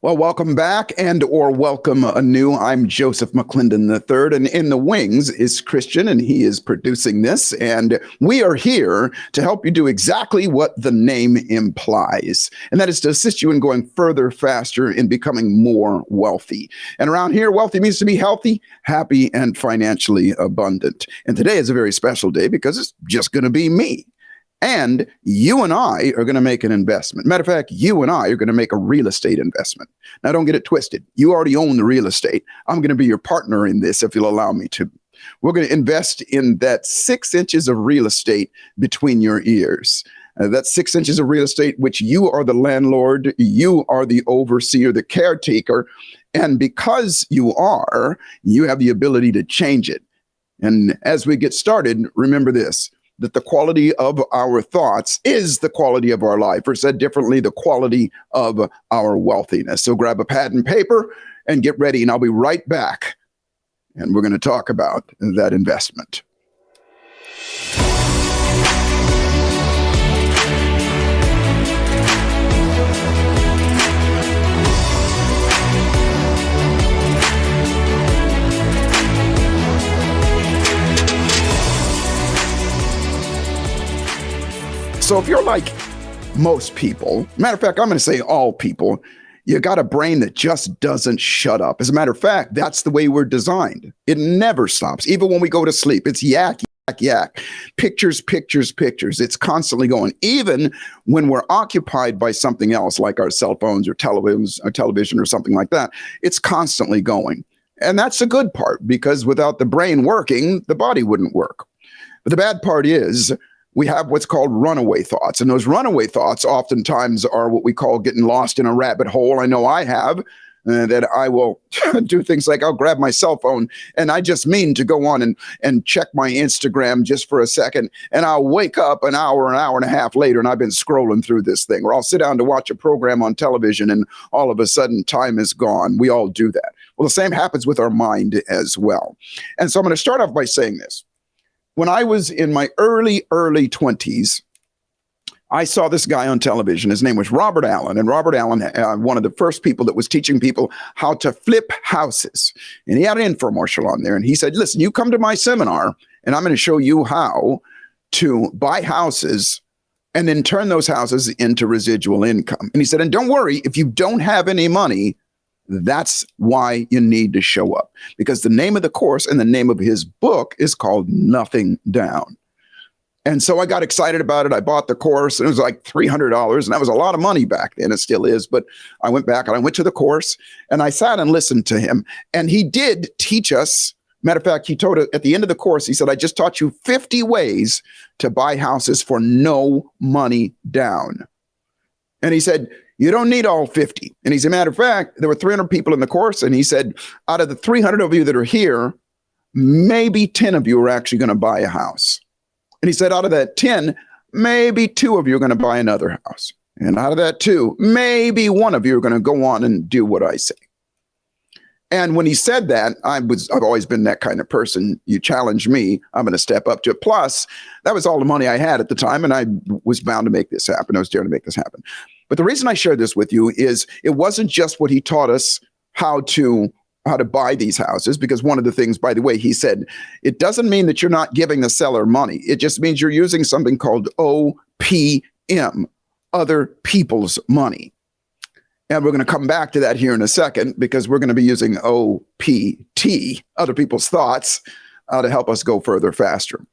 Well, welcome back and/or welcome anew. I'm Joseph McClendon III, and in the wings is Christian, and he is producing this. And we are here to help you do exactly what the name implies, and that is to assist you in going further, faster, in becoming more wealthy. And around here, wealthy means to be healthy, happy, and financially abundant. And today is a very special day because it's just going to be me. And you and I are going to make an investment. Matter of fact, you and I are going to make a real estate investment. Now, don't get it twisted. You already own the real estate. I'm going to be your partner in this if you'll allow me to. We're going to invest in that 6 inches of real estate between your ears. That's 6 inches of real estate, which you are the landlord, you are the overseer, the caretaker. And because you are, you have the ability to change it. And as we get started, remember this, that the quality of our thoughts is the quality of our life, or said differently, the quality of our wealthiness. So grab a pad and paper and get ready, and I'll be right back. And we're going to talk about that investment. So if you're like most people, matter of fact, I'm going to say all people, you got a brain that just doesn't shut up. As a matter of fact, that's the way we're designed. It never stops. Even when we go to sleep, it's yak, yak, yak. Pictures, pictures, pictures. It's constantly going. Even when we're occupied by something else, like our cell phones or television or something like that, it's constantly going. And that's a good part, because without the brain working, the body wouldn't work. But the bad part is, we have what's called runaway thoughts. And those runaway thoughts oftentimes are what we call getting lost in a rabbit hole. I know I have, that I will do things like I'll grab my cell phone and I just mean to go on and check my Instagram just for a second. And I'll wake up an hour and a half later and I've been scrolling through this thing. Or I'll sit down to watch a program on television and all of a sudden time is gone. We all do that. Well, the same happens with our mind as well. And so I'm going to start off by saying this. When I was in my early 20s, I saw this guy on television. His name was Robert Allen. And Robert Allen, one of the first people that was teaching people how to flip houses. And he had an infomercial on there. And he said, listen, you come to my seminar, and I'm going to show you how to buy houses and then turn those houses into residual income. And he said, and don't worry, if you don't have any money, that's why you need to show up, because the name of the course and the name of his book is called Nothing Down. And so I got excited about it. I bought the course, and it was like $300, and that was a lot of money back then. It still is. But I went back and I went to the course and I sat and listened to him. And he did teach us. Matter of fact, he told us at the end of the course, he said, I just taught you 50 ways to buy houses for no money down. And he said, you don't need all 50. And as a matter of fact, there were 300 people in the course. And he said, out of the 300 of you that are here, maybe 10 of you are actually going to buy a house. And he said, out of that 10, maybe 2 of you are going to buy another house. And out of that 2, maybe 1 of you are going to go on and do what I say. And when he said that, I've always been that kind of person. You challenge me, I'm going to step up to it. Plus, that was all the money I had at the time, and I was bound to make this happen. I was daring to make this happen. But the reason I share this with you is it wasn't just what he taught us how to buy these houses, because one of the things, by the way, he said, it doesn't mean that you're not giving the seller money. It just means you're using something called OPM, other people's money. And we're going to come back to that here in a second, because we're going to be using OPT, other people's thoughts, to help us go further, faster.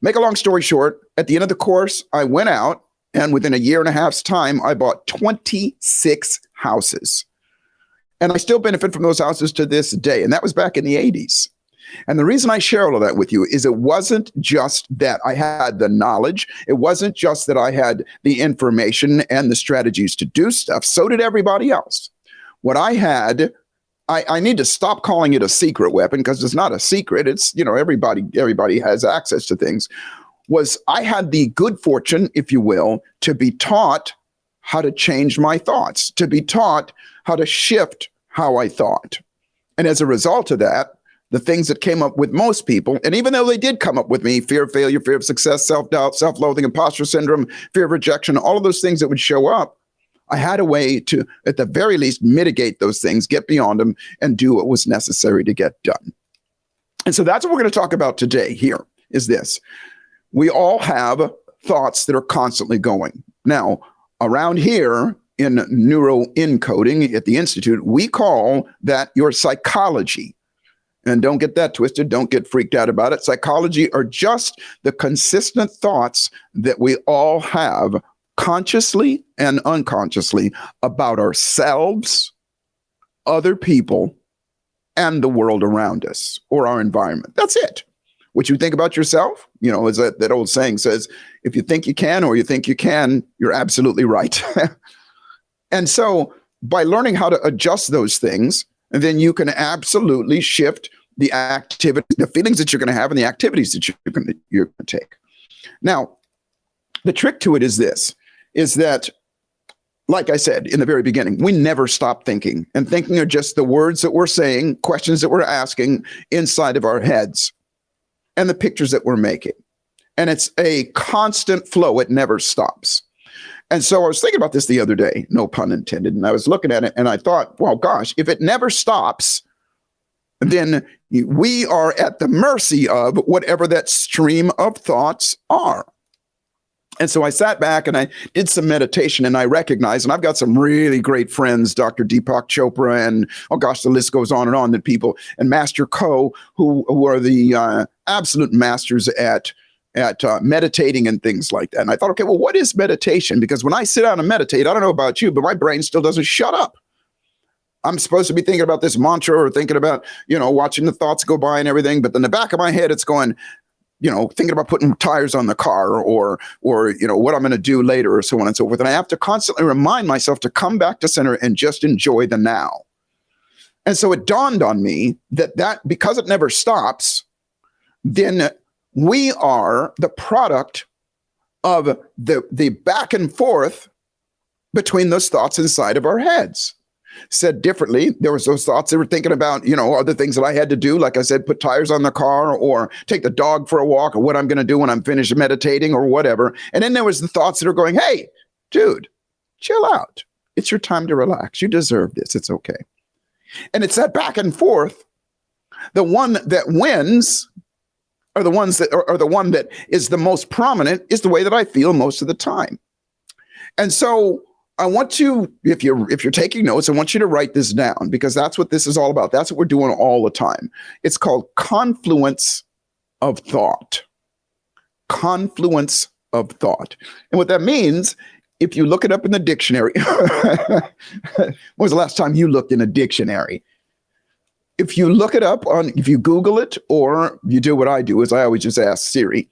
Make a long story short, at the end of the course, I went out, and within a year and a half's time, I bought 26 houses. And I still benefit from those houses to this day. And that was back in the 80s. And the reason I share all of that with you is it wasn't just that I had the knowledge. It wasn't just that I had the information and the strategies to do stuff. So did everybody else. What I had, I need to stop calling it a secret weapon, because it's not a secret. It's, everybody has access to things. Was I had the good fortune, if you will, to be taught how to change my thoughts, to be taught how to shift how I thought. And as a result of that, the things that came up with most people, and even though they did come up with me, fear of failure, fear of success, self-doubt, self-loathing, imposter syndrome, fear of rejection, all of those things that would show up, I had a way to, at the very least, mitigate those things, get beyond them, and do what was necessary to get done. And so that's what we're going to talk about today here, is this. We all have thoughts that are constantly going. Now, around here in neuroencoding at the Institute, we call that your psychology. And don't get that twisted. Don't get freaked out about it. Psychology are just the consistent thoughts that we all have consciously and unconsciously about ourselves, other people, and the world around us or our environment. That's it. What you think about yourself, as that old saying says, if you think you can or you think you can, you're absolutely right. And so by learning how to adjust those things, then you can absolutely shift the activity, the feelings that you're going to have and the activities that you're going to take. Now, the trick to it is this, is that, like I said in the very beginning, we never stop thinking. And thinking are just the words that we're saying, questions that we're asking inside of our heads, and the pictures that we're making. And it's a constant flow. It never stops. And so I was thinking about this the other day, no pun intended, and I was looking at it and I thought, well, gosh, if it never stops, then we are at the mercy of whatever that stream of thoughts are. And so I sat back and I did some meditation, and I recognized, and I've got some really great friends, Dr. Deepak Chopra, and oh gosh, the list goes on, that people, and Master Ko, who are the absolute masters at meditating and things like that. And I thought, okay, well, what is meditation? Because when I sit down and meditate, I don't know about you, but my brain still doesn't shut up. I'm supposed to be thinking about this mantra or thinking about, watching the thoughts go by and everything. But in the back of my head, it's going, thinking about putting tires on the car or what I'm going to do later or so on and so forth. And I have to constantly remind myself to come back to center and just enjoy the now. And so it dawned on me that because it never stops, then we are the product of the back and forth between those thoughts inside of our heads. Said differently, there was those thoughts that were thinking about, other things that I had to do. Like I said, put tires on the car or take the dog for a walk or what I'm going to do when I'm finished meditating or whatever. And then there was the thoughts that are going, hey, dude, chill out. It's your time to relax. You deserve this. It's okay. And it's that back and forth. The one that wins or the ones that are the one that is the most prominent is the way that I feel most of the time. And so I want you, if you're taking notes, I want you to write this down, because that's what this is all about. That's what we're doing all the time. It's called confluence of thought. Confluence of thought. And what that means, if you look it up in the dictionary, when was the last time you looked in a dictionary? If you look it up if you Google it, or you do what I do, is I always just ask Siri.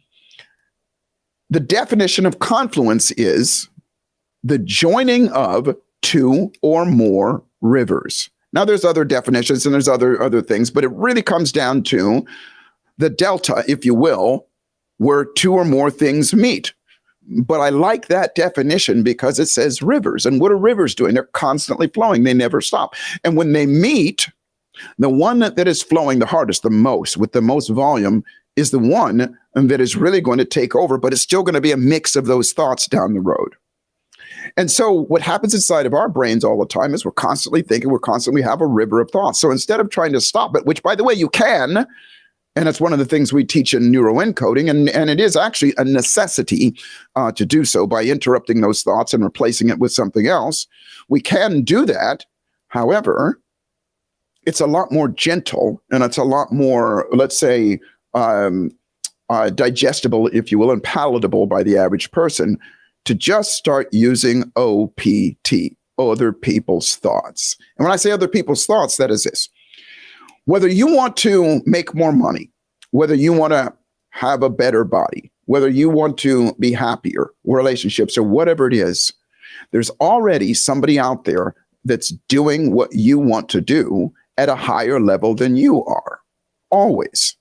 The definition of confluence is the joining of two or more rivers. Now, there's other definitions and there's other things, but it really comes down to the delta, if you will, where two or more things meet. But I like that definition because it says rivers. And what are rivers doing? They're constantly flowing. They never stop. And when they meet, the one that is flowing the hardest, the most, with the most volume, is the one that is really going to take over, but it's still going to be a mix of those thoughts down the road. And so what happens inside of our brains all the time is we're constantly thinking, we constantly have a river of thoughts. So instead of trying to stop it, which, by the way, you can, and it's one of the things we teach in neuroencoding, and it is actually a necessity to do so by interrupting those thoughts and replacing it with something else. We can do that. However, it's a lot more gentle, and it's a lot more, let's say, digestible, if you will, and palatable by the average person, to just start using OPT, other people's thoughts. And when I say other people's thoughts, that is this. Whether you want to make more money, whether you want to have a better body, whether you want to be happier, relationships, or whatever it is, there's already somebody out there that's doing what you want to do at a higher level than you are. Always.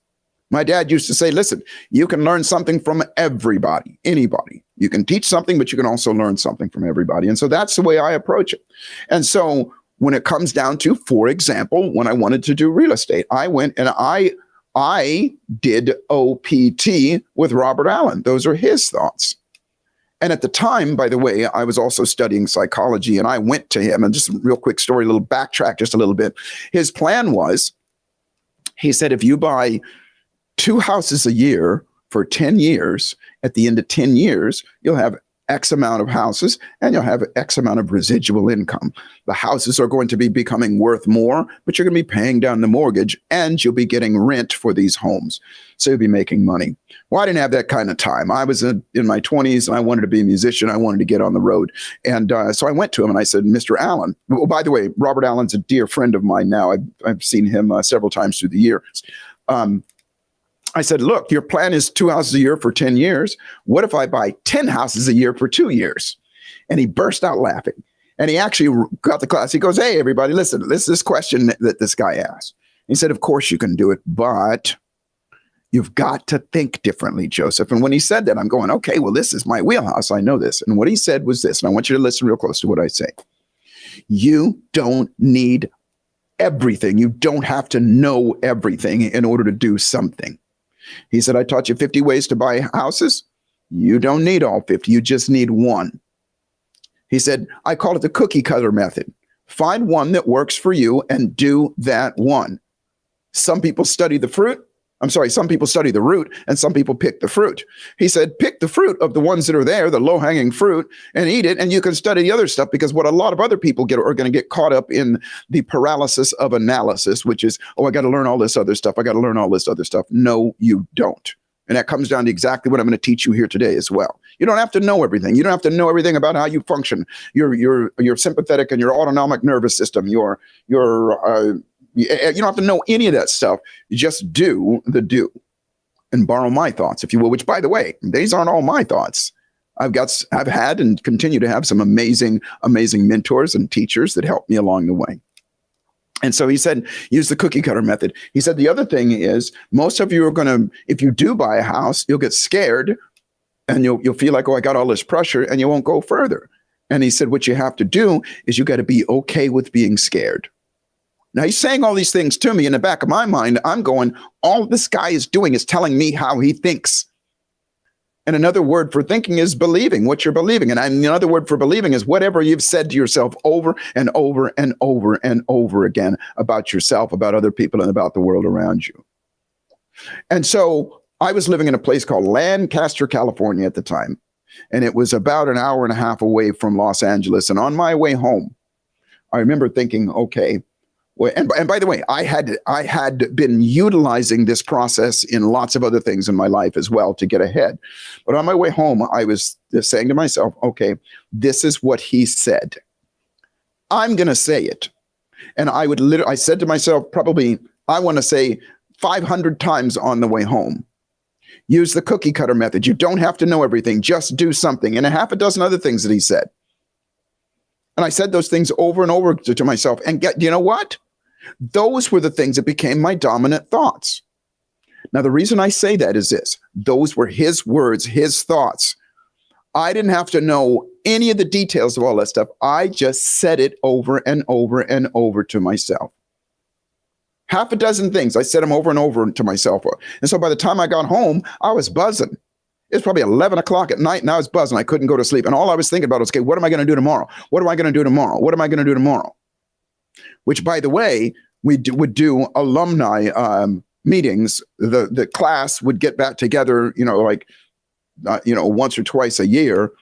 My dad used to say, listen, you can learn something from everybody, anybody. You can teach something, but you can also learn something from everybody. And so that's the way I approach it. And so when it comes down to, for example, when I wanted to do real estate, I went and I did OPT with Robert Allen. Those are his thoughts. And at the time, by the way, I was also studying psychology, and I went to him, and just a real quick story, a little backtrack just a little bit. His plan was, he said, if you buy 2 houses a year for 10 years, at the end of 10 years, you'll have X amount of houses and you'll have X amount of residual income. The houses are going to be becoming worth more, but you're going to be paying down the mortgage and you'll be getting rent for these homes. So you'll be making money. Well, I didn't have that kind of time. I was in my 20s and I wanted to be a musician. I wanted to get on the road. And so I went to him and I said, Mr. Allen, oh, by the way, Robert Allen's a dear friend of mine now. I've seen him several times through the years. I said, look, your plan is 2 houses a year for 10 years. What if I buy 10 houses a year for 2 years? And he burst out laughing. And he actually got the class. He goes, hey, everybody, listen, this question that this guy asked. He said, of course you can do it, but you've got to think differently, Joseph. And when he said that, I'm going, okay, well, this is my wheelhouse. I know this. And what he said was this, and I want you to listen real close to what I say. You don't need everything. You don't have to know everything in order to do something. He said, I taught you 50 ways to buy houses. You don't need all 50. You just need one. He said, I call it the cookie cutter method. Find one that works for you and do that one. Some people study the fruit. Some people study the root and some people pick the fruit. He said, pick the fruit of the ones that are there, the low-hanging fruit, and eat it. And you can study the other stuff, because what a lot of other people are going to get caught up in the paralysis of analysis, which is, oh, I got to learn all this other stuff. I got to learn all this other stuff. No, you don't. And that comes down to exactly what I'm going to teach you here today as well. You don't have to know everything. You don't have to know everything about how you function. Your sympathetic and your autonomic nervous system, you don't have to know any of that stuff. You just do the do and borrow my thoughts, if you will, which, by the way, these aren't all my thoughts. I've had and continue to have some amazing, amazing mentors and teachers that helped me along the way. And so he said, use the cookie cutter method. He said, the other thing is, most of you are going to, if you do buy a house, you'll get scared and you'll feel like, oh, I got all this pressure, and you won't go further. And he said, what you have to do is you got to be okay with being scared. Now, he's saying all these things to me. In the back of my mind, I'm going, all this guy is doing is telling me how he thinks. And another word for thinking is believing what you're believing. And another word for believing is whatever you've said to yourself over and over and over and over again about yourself, about other people, and about the world around you. And so I was living in a place called Lancaster, California at the time. And it was about an hour and a half away from Los Angeles. And on my way home, I remember thinking, okay, well, and by the way, I had been utilizing this process in lots of other things in my life as well to get ahead. But on my way home, I was just saying to myself, okay, this is what he said. I'm going to say it. And I said to myself, probably, I want to say 500 times on the way home. Use the cookie cutter method. You don't have to know everything. Just do something. And a half a dozen other things that he said. And I said those things over and over to myself. And you know what? Those were the things that became my dominant thoughts. Now, the reason I say that is this. Those were his words, his thoughts. I didn't have to know any of the details of all that stuff. I just said it over and over and over to myself. Half a dozen things. I said them over and over to myself. And so by the time I got home, I was buzzing. It's probably 11 o'clock at night and I was buzzing. I couldn't go to sleep. And all I was thinking about was, okay, what am I going to do tomorrow? What am I going to do tomorrow? What am I going to do tomorrow? Which, by the way, would do alumni meetings. The class would get back together, once or twice a year.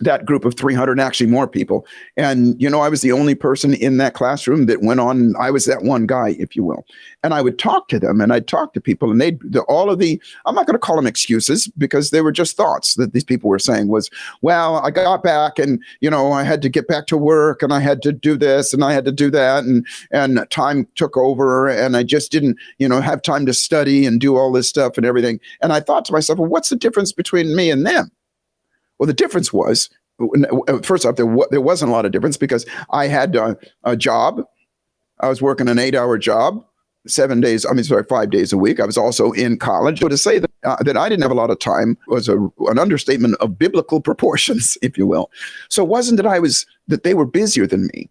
That group of 300 and actually more people. And, I was the only person in that classroom that went on. I was that one guy, if you will. And I would talk to them and I'd talk to people and I'm not going to call them excuses because they were just thoughts that these people were saying was, well, I got back and, I had to get back to work and I had to do this and I had to do that. And time took over and I just didn't, have time to study and do all this stuff and everything. And I thought to myself, well, what's the difference between me and them? Well, the difference was, first off, there wasn't a lot of difference because I had a job. I was working an 8-hour job, 5 days a week. I was also in college. So to say that I didn't have a lot of time was an understatement of biblical proportions, if you will. So it wasn't that they were busier than me.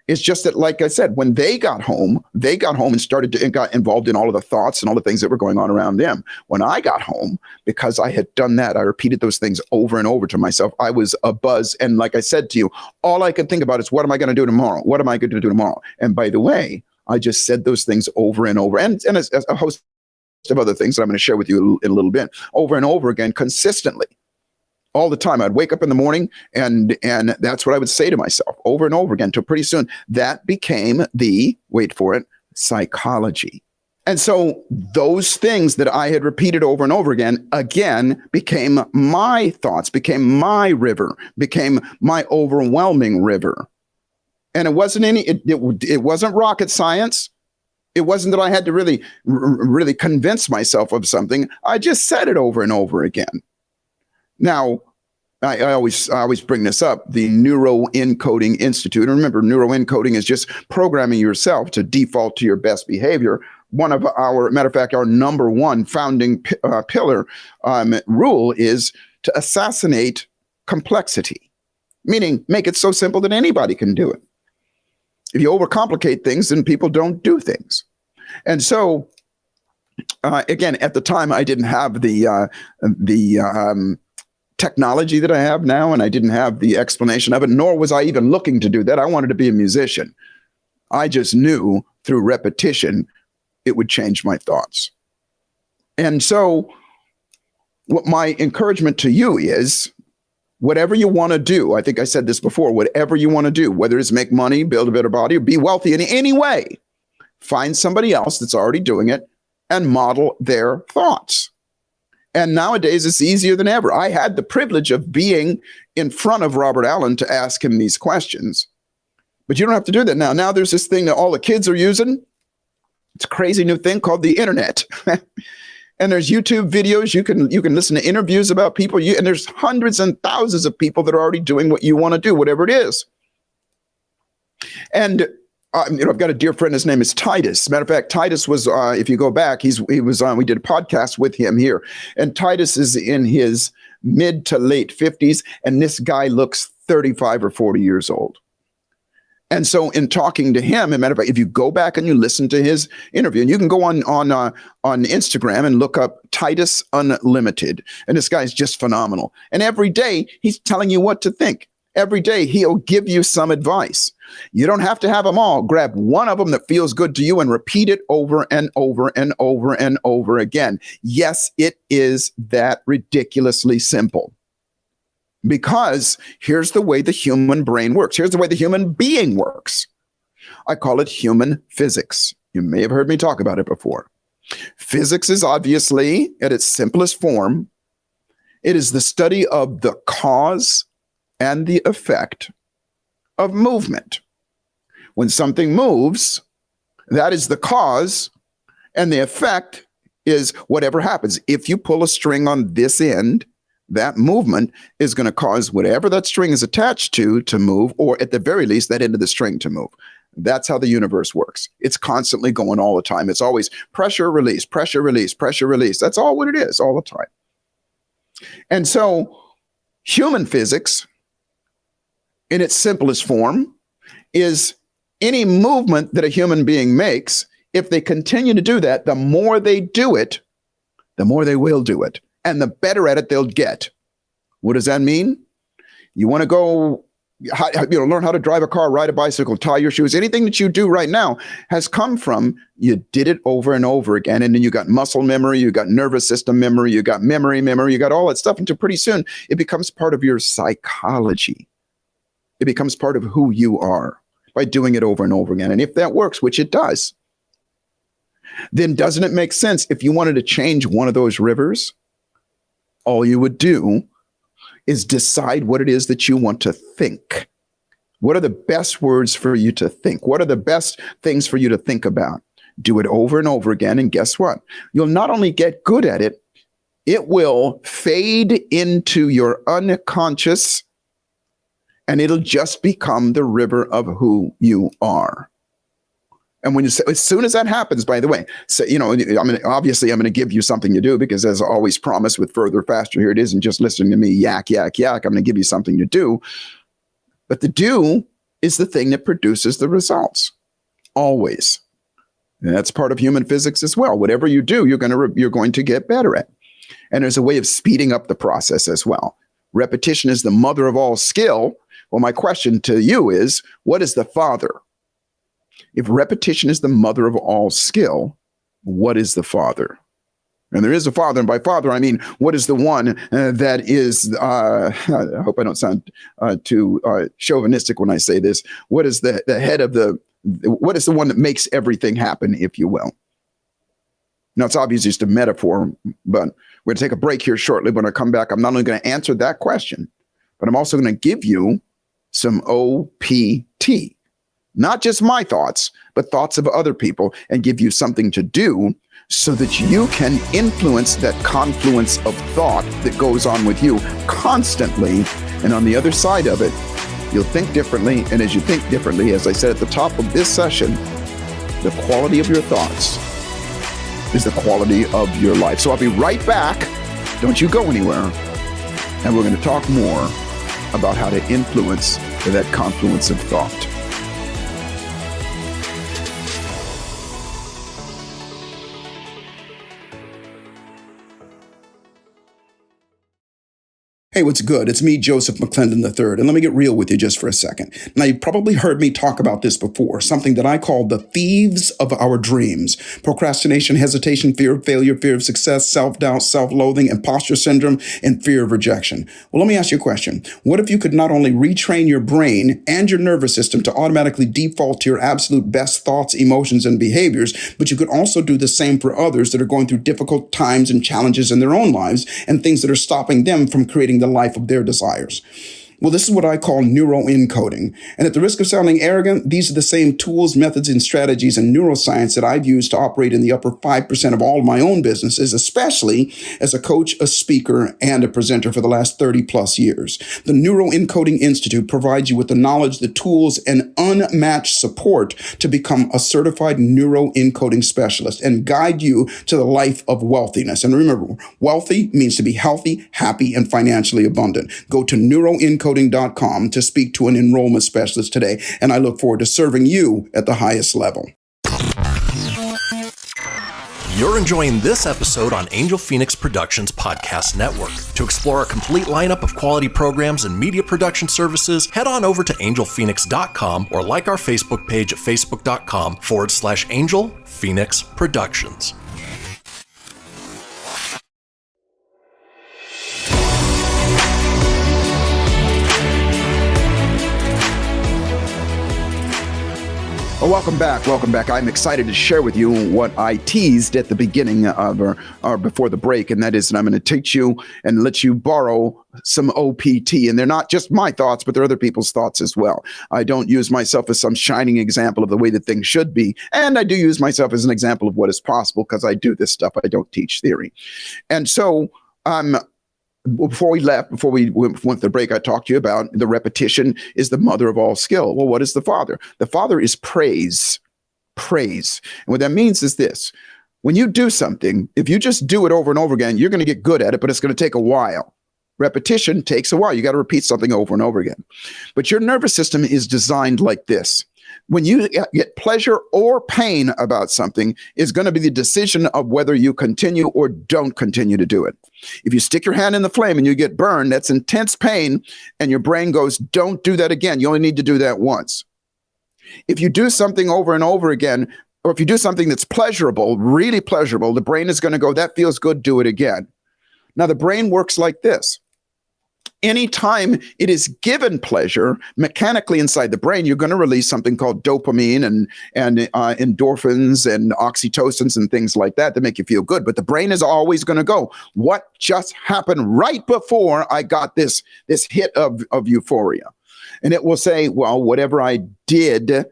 It's just that, like I said, when they got home and started to and got involved in all of the thoughts and all the things that were going on around them. When I got home, because I had done that, I repeated those things over and over to myself. I was abuzz. And like I said to you, all I could think about is, what am I going to do tomorrow? What am I going to do tomorrow? And by the way, I just said those things over and over. And as a host of other things that I'm going to share with you in a little bit, over and over again, consistently. All the time. I'd wake up in the morning and that's what I would say to myself over and over again, until pretty soon that became the, wait for it, psychology. And so those things that I had repeated over and over again became my thoughts, became my river, became my overwhelming river. And it wasn't it wasn't rocket science. It wasn't that I had to really convince myself of something. I just said it over and over again. Now, I always bring this up, the Neuroencoding Institute. And remember, neuroencoding is just programming yourself to default to your best behavior. Matter of fact, our number one founding pillar rule is to assassinate complexity, meaning make it so simple that anybody can do it. If you overcomplicate things, then people don't do things. And so, again, at the time, I didn't have the technology that I have now, and I didn't have the explanation of it, nor was I even looking to do that. I wanted to be a musician. I just knew through repetition it would change my thoughts. And so what my encouragement to you is, whatever you want to do, I think I said this before, whatever you want to do, whether it's make money, build a better body, or be wealthy in any way, find somebody else that's already doing it and model their thoughts. And nowadays, it's easier than ever. I had the privilege of being in front of Robert Allen to ask him these questions. But you don't have to do that now. Now there's this thing that all the kids are using. It's a crazy new thing called the internet. And there's YouTube videos. You can listen to interviews about people. And there's hundreds and thousands of people that are already doing what you want to do, whatever it is. And I've got a dear friend. His name is Titus. Matter of fact, Titus was, if you go back, we did a podcast with him here. And Titus is in his mid to late 50s. And this guy looks 35 or 40 years old. And so in talking to him, as a matter of fact, if you go back and you listen to his interview, and you can go on Instagram and look up Titus Unlimited. And this guy's just phenomenal. And every day he's telling you what to think. Every day he'll give you some advice. You don't have to have them all. Grab one of them that feels good to you and repeat it over and over and over and over again. Yes, it is that ridiculously simple. Because here's the way the human brain works. Here's the way the human being works. I call it human physics. You may have heard me talk about it before. Physics is obviously, at its simplest form, it is the study of the cause and the effect of movement. When something moves, that is the cause, and the effect is whatever happens. If you pull a string on this end, that movement is going to cause whatever that string is attached to move, or at the very least, that end of the string to move. That's how the universe works. It's constantly going all the time. It's always pressure, release, pressure, release, pressure, release. That's all what it is all the time. And so human physics, in its simplest form, is any movement that a human being makes, if they continue to do that, the more they do it, the more they will do it. And the better at it they'll get. What does that mean? You want to go, learn how to drive a car, ride a bicycle, tie your shoes. Anything that you do right now has come from you did it over and over again. And then you got muscle memory, you got nervous system memory, you got memory, you got all that stuff. Until pretty soon it becomes part of your psychology. It becomes part of who you are by doing it over and over again. And if that works, which it does, then doesn't it make sense if you wanted to change one of those rivers? All you would do is decide what it is that you want to think. What are the best words for you to think? What are the best things for you to think about? Do it over and over again, and guess what? You'll not only get good at it, it will fade into your unconscious, and it'll just become the river of who you are. And when you say, as soon as that happens, by the way, so, I'm going to give you something to do, because as always promised with Further, Faster, here it isn't just listening to me yak. I'm going to give you something to do. But the do is the thing that produces the results. Always. And that's part of human physics as well. Whatever you do, you're going to get better at. And there's a way of speeding up the process as well. Repetition is the mother of all skill. Well, my question to you is, what is the father? If repetition is the mother of all skill, what is the father? And there is a father, and by father, I mean, what is the one that is, I hope I don't sound too chauvinistic when I say this, what is the head of what is the one that makes everything happen, if you will? Now, it's obviously just a metaphor, but we're going to take a break here shortly. When I come back, I'm not only going to answer that question, but I'm also going to give you some OPT. Not just my thoughts, but thoughts of other people, and give you something to do so that you can influence that confluence of thought that goes on with you constantly. And on the other side of it, you'll think differently. And as you think differently, as I said at the top of this session, the quality of your thoughts is the quality of your life. So I'll be right back. Don't you go anywhere. And we're going to talk more about how to influence that confluence of thought. Hey, what's good? It's me, Joseph McClendon III, and let me get real with you just for a second. Now, you've probably heard me talk about this before, something that I call the thieves of our dreams. Procrastination, hesitation, fear of failure, fear of success, self-doubt, self-loathing, imposter syndrome, and fear of rejection. Well, let me ask you a question. What if you could not only retrain your brain and your nervous system to automatically default to your absolute best thoughts, emotions, and behaviors, but you could also do the same for others that are going through difficult times and challenges in their own lives and things that are stopping them from creating the life of their desires? Well, this is what I call neuroencoding. And at the risk of sounding arrogant, these are the same tools, methods, and strategies in neuroscience that I've used to operate in the upper 5% of all of my own businesses, especially as a coach, a speaker, and a presenter for the last 30 plus years. The Neuroencoding Institute provides you with the knowledge, the tools, and unmatched support to become a certified neuroencoding specialist and guide you to the life of wealthiness. And remember, wealthy means to be healthy, happy, and financially abundant. Go to neuroencoding.com to speak to an enrollment specialist today, and I look forward to serving you at the highest level. You're enjoying this episode on Angel Fenix Productions Podcast Network. To explore a complete lineup of quality programs and media production services, head on over to angelphoenix.com or like our Facebook page at facebook.com/Angel Fenix Productions. Well, welcome back. Welcome back. I'm excited to share with you what I teased at the beginning of or before the break, and that is that I'm going to teach you and let you borrow some OPT. And they're not just my thoughts, but they're other people's thoughts as well. I don't use myself as some shining example of the way that things should be. And I do use myself as an example of what is possible because I do this stuff. I don't teach theory. And so, before we went to the break, I talked to you about the repetition is the mother of all skill. Well, what is the father? The father is praise. Praise. And what that means is this. When you do something, if you just do it over and over again, you're going to get good at it, but it's going to take a while. Repetition takes a while. You got to repeat something over and over again. But your nervous system is designed like this. When you get pleasure or pain about something is going to be the decision of whether you continue or don't continue to do it. If you stick your hand in the flame and you get burned, that's intense pain, and your brain goes, don't do that again. You only need to do that once. If you do something over and over again, or if you do something that's pleasurable, really pleasurable, the brain is going to go, that feels good, do it again. Now, the brain works like this. Anytime it is given pleasure, mechanically inside the brain, you're going to release something called dopamine and endorphins and oxytocins and things like that make you feel good. But the brain is always going to go, what just happened right before I got this hit of euphoria? And it will say, well, whatever I did,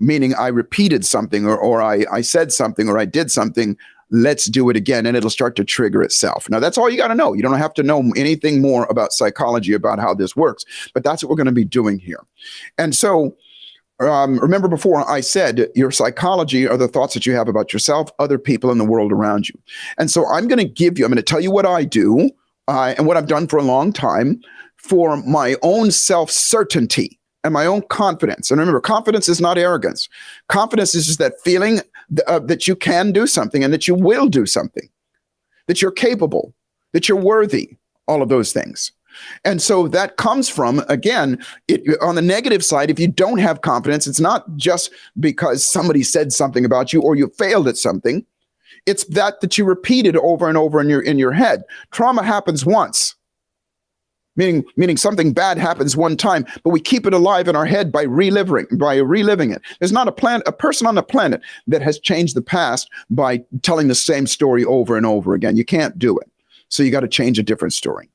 meaning I repeated something or I said something or I did something, let's do it again, and it'll start to trigger itself. Now, that's all you got to know. You don't have to know anything more about psychology, about how this works, but that's what we're going to be doing here. And so remember before I said your psychology are the thoughts that you have about yourself, other people, and the world around you. And so I'm going to tell you what I do and what I've done for a long time for my own self-certainty. and my own confidence. And remember, confidence is not arrogance. Confidence is just that feeling that you can do something and that you will do something, that you're capable, that you're worthy, all of those things. And so that comes from, again, on the negative side, if you don't have confidence, it's not just because somebody said something about you or you failed at something. It's that you repeated over and over in your head. Trauma happens once, meaning something bad happens one time, but we keep it alive in our head by reliving it. There's not a person on the planet that has changed the past by telling the same story over and over again. You can't do it. So you got to change a different story.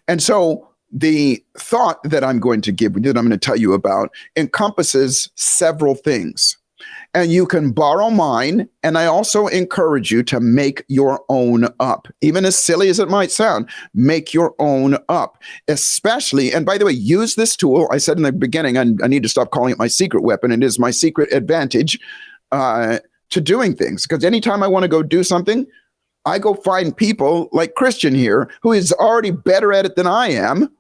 And so the thought that I'm going to give you, that I'm going to tell you about, encompasses several things. And you can borrow mine, and I also encourage you to make your own up. Even as silly as it might sound, make your own up. Especially, and by the way, use this tool. I said in the beginning, I need to stop calling it my secret weapon. It is my secret advantage to doing things. Because anytime I want to go do something, I go find people like Christian here, who is already better at it than I am.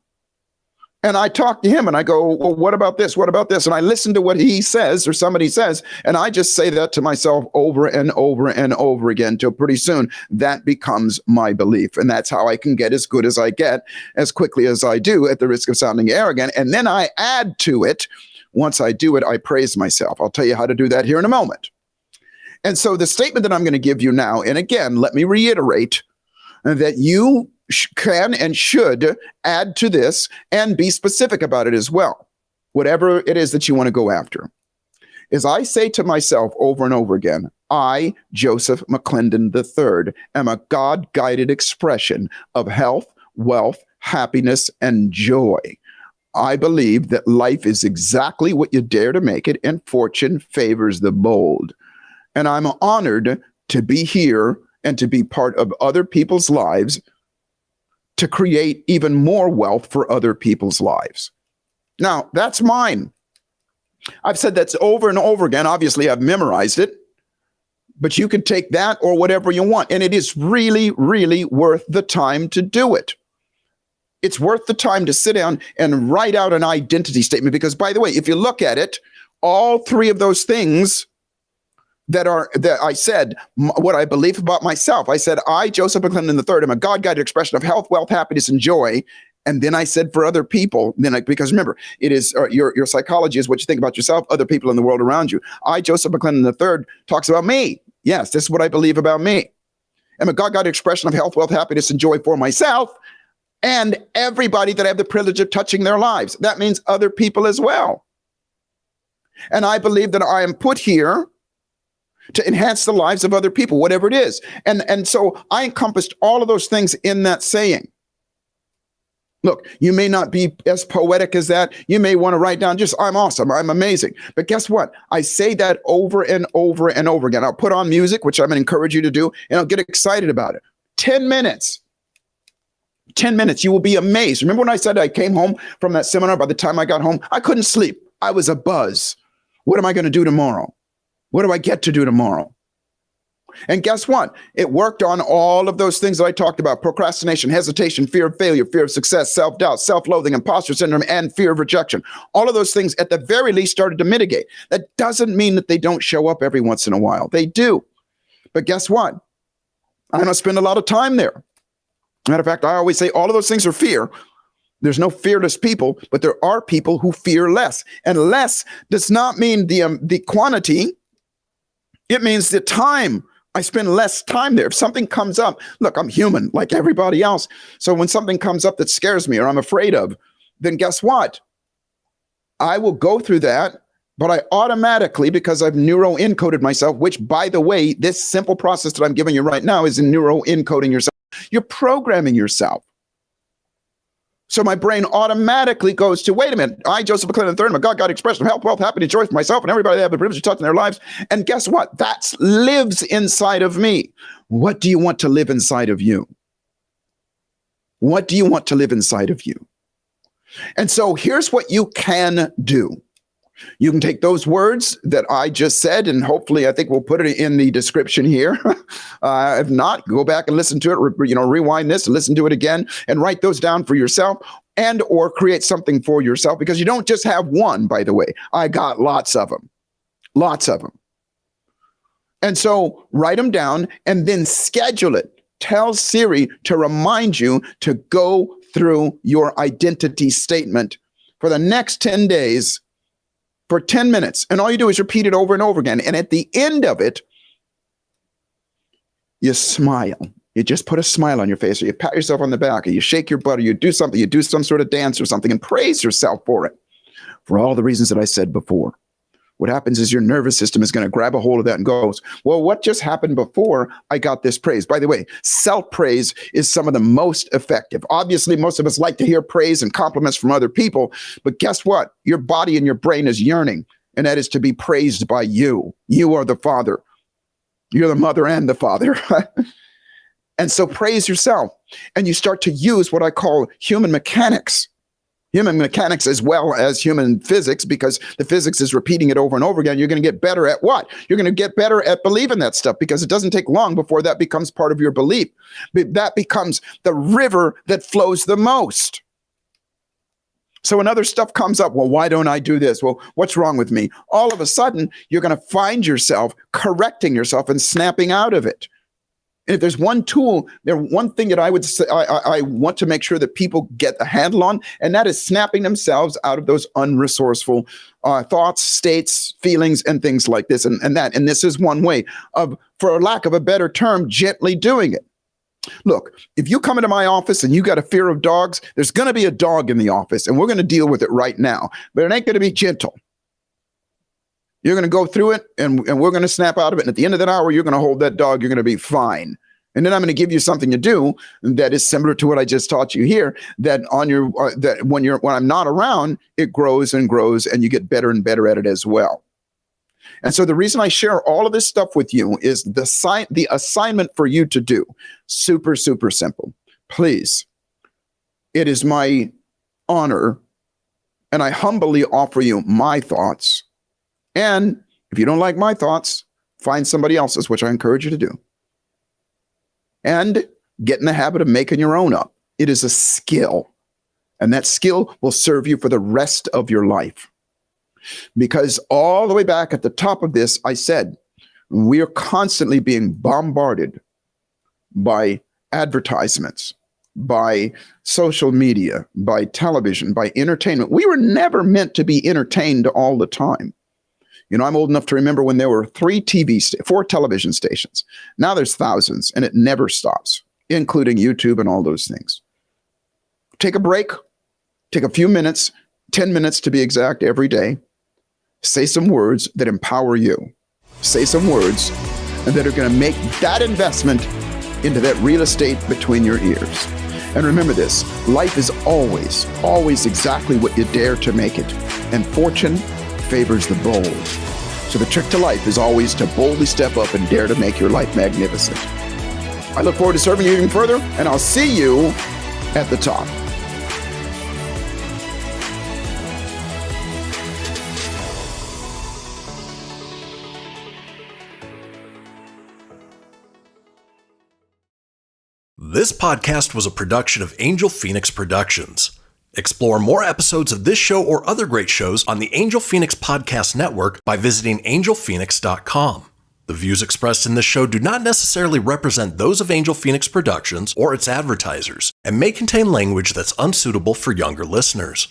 And I talk to him and I go, well, what about this? What about this? And I listen to what he says or somebody says, and I just say that to myself over and over and over again till pretty soon that becomes my belief. And that's how I can get as good as I get as quickly as I do, at the risk of sounding arrogant. And then I add to it. Once I do it, I praise myself. I'll tell you how to do that here in a moment. And so the statement that I'm going to give you now, and again, let me reiterate that you can and should add to this and be specific about it as well, whatever it is that you want to go after, is I say to myself over and over again, I, Joseph McClendon III, am a God-guided expression of health, wealth, happiness, and joy. I believe that life is exactly what you dare to make it, and fortune favors the bold. And I'm honored to be here and to be part of other people's lives to create even more wealth for other people's lives. Now, that's mine. I've said that's over and over again. Obviously, I've memorized it, but you can take that or whatever you want. And it is really, really worth the time to do it. It's worth the time to sit down and write out an identity statement. Because, by the way, if you look at it, all three of those things that I said, what I believe about myself. I said, I, Joseph McClendon III, am a God-guided expression of health, wealth, happiness, and joy. And then I said for other people, because remember, it is your psychology is what you think about yourself, other people in the world around you. I, Joseph McClendon III, talks about me. Yes, this is what I believe about me. I'm a God-guided expression of health, wealth, happiness, and joy for myself and everybody that I have the privilege of touching their lives. That means other people as well. And I believe that I am put here to enhance the lives of other people, whatever it is. And so I encompassed all of those things in that saying. Look, you may not be as poetic as that. You may want to write down just, I'm awesome, I'm amazing. But guess what? I say that over and over and over again. I'll put on music, which I'm going to encourage you to do, and I'll get excited about it. 10 minutes. 10 minutes. You will be amazed. Remember when I said I came home from that seminar? By the time I got home, I couldn't sleep. I was abuzz. What am I going to do tomorrow? What do I get to do tomorrow? And guess what? It worked on all of those things that I talked about: procrastination, hesitation, fear of failure, fear of success, self-doubt, self-loathing, imposter syndrome, and fear of rejection. All of those things at the very least started to mitigate. That doesn't mean that they don't show up every once in a while. They do. But guess what? I don't spend a lot of time there. Matter of fact, I always say all of those things are fear. There's no fearless people, but there are people who fear less. And less does not mean the quantity. It means the time. I spend less time there. If something comes up, look, I'm human like everybody else. So when something comes up that scares me or I'm afraid of, then guess what? I will go through that, but I automatically, because I've neuro-encoded myself, which, by the way, this simple process that I'm giving you right now is in neuro-encoding yourself. You're programming yourself. So my brain automatically goes to, wait a minute, I, Joseph McClendon III, am a God-guided expression of health, wealth, happiness, joy for myself and everybody that have the privilege of touching their lives. And guess what? That lives inside of me. What do you want to live inside of you? What do you want to live inside of you? And so here's what you can do. You can take those words that I just said, and hopefully I think we'll put it in the description here. If not, go back and listen to it, rewind this, listen to it again, and write those down for yourself and or create something for yourself, because you don't just have one, by the way. I got lots of them. Lots of them. And so write them down and then schedule it. Tell Siri to remind you to go through your identity statement for the next 10 days for 10 minutes. And all you do is repeat it over and over again. And at the end of it, you smile. You just put a smile on your face, or you pat yourself on the back, or you shake your butt, or you do something, you do some sort of dance or something, and praise yourself for it, for all the reasons that I said before. What happens is your nervous system is going to grab a hold of that and goes, well, what just happened before I got this praise? By the way, self-praise is some of the most effective. Obviously, most of us like to hear praise and compliments from other people, but guess what? Your body and your brain is yearning, and that is to be praised by you. You are the father. You're the mother and the father. And so praise yourself, and you start to use what I call human mechanics. Human mechanics as well as human physics, because the physics is repeating it over and over again. You're going to get better at what? You're going to get better at believing that stuff, because it doesn't take long before that becomes part of your belief. That becomes the river that flows the most. So when other stuff comes up, well, why don't I do this? Well, what's wrong with me? All of a sudden, you're going to find yourself correcting yourself and snapping out of it. And if there's one tool, one thing that I would say, I want to make sure that people get a handle on, and that is snapping themselves out of those unresourceful thoughts, states, feelings, and things like this. And this is one way of, for lack of a better term, gently doing it. Look, if you come into my office and you got a fear of dogs, there's going to be a dog in the office, and we're going to deal with it right now. But it ain't going to be gentle. You're going to go through it, and we're going to snap out of it. And at the end of that hour, you're going to hold that dog. You're going to be fine. And then I'm going to give you something to do that is similar to what I just taught you here. That on your that when I'm not around, it grows and grows, and you get better and better at it as well. And so the reason I share all of this stuff with you is the assignment for you to do. Super, super simple. Please, it is my honor, and I humbly offer you my thoughts. And if you don't like my thoughts, find somebody else's, which I encourage you to do. And get in the habit of making your own up. It is a skill. And that skill will serve you for the rest of your life. Because all the way back at the top of this, I said, we are constantly being bombarded by advertisements, by social media, by television, by entertainment. We were never meant to be entertained all the time. You know, I'm old enough to remember when there were 4 television stations. Now there's thousands, and it never stops, including YouTube and all those things. Take a break, take a few minutes, 10 minutes to be exact every day. Say some words that empower you. Say some words that are going to make that investment into that real estate between your ears. And remember this, life is always, always exactly what you dare to make it. And fortune favors the bold. So the trick to life is always to boldly step up and dare to make your life magnificent. I look forward to serving you even further, and I'll see you at the top. This podcast was a production of Angel Fenix Productions. Explore more episodes of this show or other great shows on the Angel Fenix Podcast Network by visiting angelfenix.com. The views expressed in this show do not necessarily represent those of Angel Fenix Productions or its advertisers, and may contain language that's unsuitable for younger listeners.